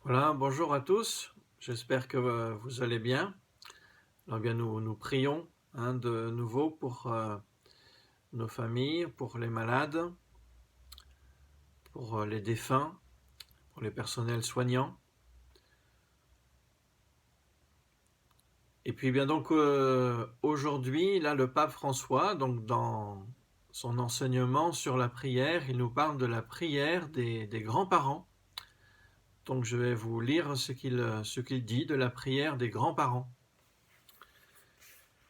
Voilà, bonjour à tous, j'espère que vous allez bien. Alors bien, nous prions de nouveau pour nos familles, pour les malades, pour les défunts, pour les personnels soignants. Et puis bien donc aujourd'hui, là le pape François, donc dans son enseignement sur la prière, il nous parle de la prière des grands-parents. Donc je vais vous lire ce qu'il dit de la prière des grands-parents.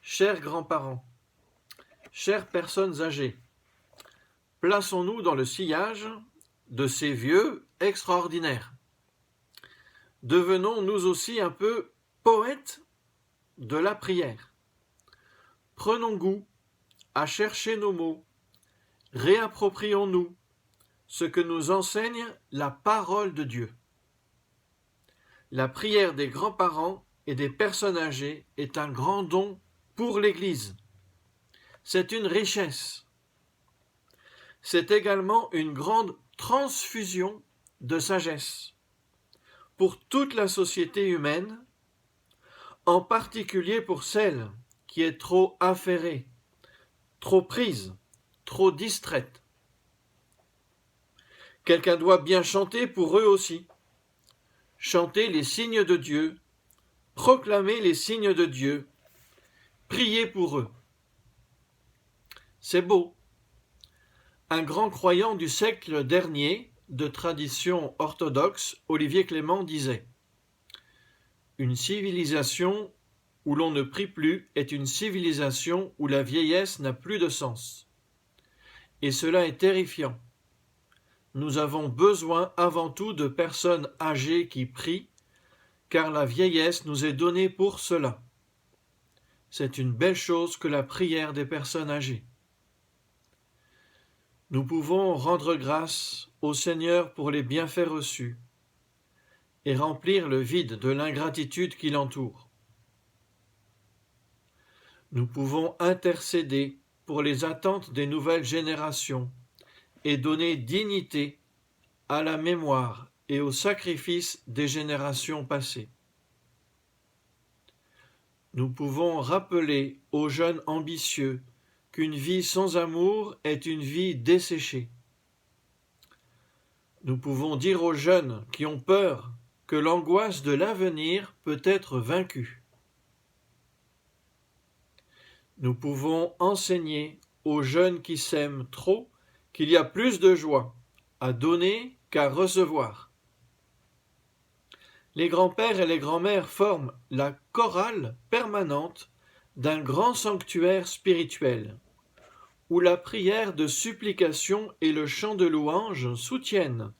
Chers grands-parents, chères personnes âgées, plaçons-nous dans le sillage de ces vieux extraordinaires. Devenons nous aussi un peu poètes de la prière. Prenons goût à chercher nos mots. Réapproprions-nous ce que nous enseigne la parole de Dieu. La prière des grands-parents et des personnes âgées est un grand don pour l'Église. C'est une richesse. C'est également une grande transfusion de sagesse pour toute la société humaine, en particulier pour celle qui est trop affairée, trop prise, trop distraite. Quelqu'un doit bien chanter pour eux aussi. Chanter les signes de Dieu, proclamer les signes de Dieu, prier pour eux. C'est beau. Un grand croyant du siècle dernier, de tradition orthodoxe, Olivier Clément, disait « Une civilisation où l'on ne prie plus est une civilisation où la vieillesse n'a plus de sens. » Et cela est terrifiant. Nous avons besoin avant tout de personnes âgées qui prient, car la vieillesse nous est donnée pour cela. C'est une belle chose que la prière des personnes âgées. Nous pouvons rendre grâce au Seigneur pour les bienfaits reçus et remplir le vide de l'ingratitude qui l'entoure. Nous pouvons intercéder pour les attentes des nouvelles générations et donner dignité à la mémoire et au sacrifice des générations passées. Nous pouvons rappeler aux jeunes ambitieux qu'une vie sans amour est une vie desséchée. Nous pouvons dire aux jeunes qui ont peur que l'angoisse de l'avenir peut être vaincue. Nous pouvons enseigner aux jeunes qui s'aiment trop qu'il y a plus de joie à donner qu'à recevoir. Les grands-pères et les grands-mères forment la chorale permanente d'un grand sanctuaire spirituel, où la prière de supplication et le chant de louange soutiennent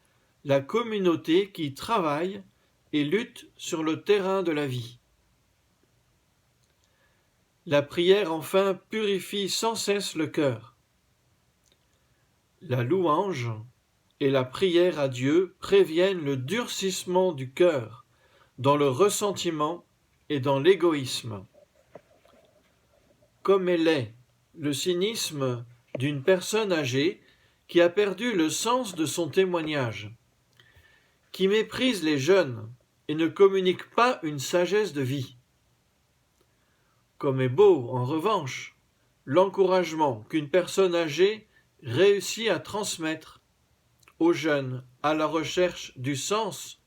la communauté qui travaille et lutte sur le terrain de la vie. La prière enfin purifie sans cesse le cœur. La louange et la prière à Dieu préviennent le durcissement du cœur dans le ressentiment et dans l'égoïsme. Comme elle est le cynisme d'une personne âgée qui a perdu le sens de son témoignage, qui méprise les jeunes et ne communique pas une sagesse de vie. Comme est beau, en revanche, l'encouragement qu'une personne âgée réussit à transmettre aux jeunes à la recherche du sens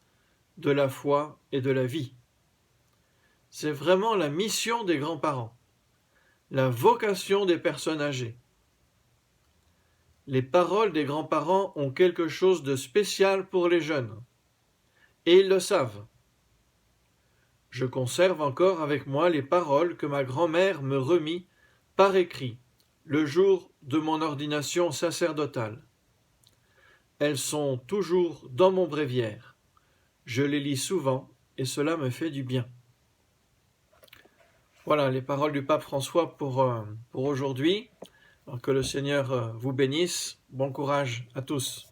de la foi et de la vie. C'est vraiment la mission des grands-parents, la vocation des personnes âgées. Les paroles des grands-parents ont quelque chose de spécial pour les jeunes, et ils le savent. Je conserve encore avec moi les paroles que ma grand-mère me remit par écrit le jour de mon ordination sacerdotale. Elles sont toujours dans mon bréviaire. Je les lis souvent et cela me fait du bien. Voilà les paroles du pape François pour aujourd'hui. Alors que le Seigneur vous bénisse. Bon courage à tous.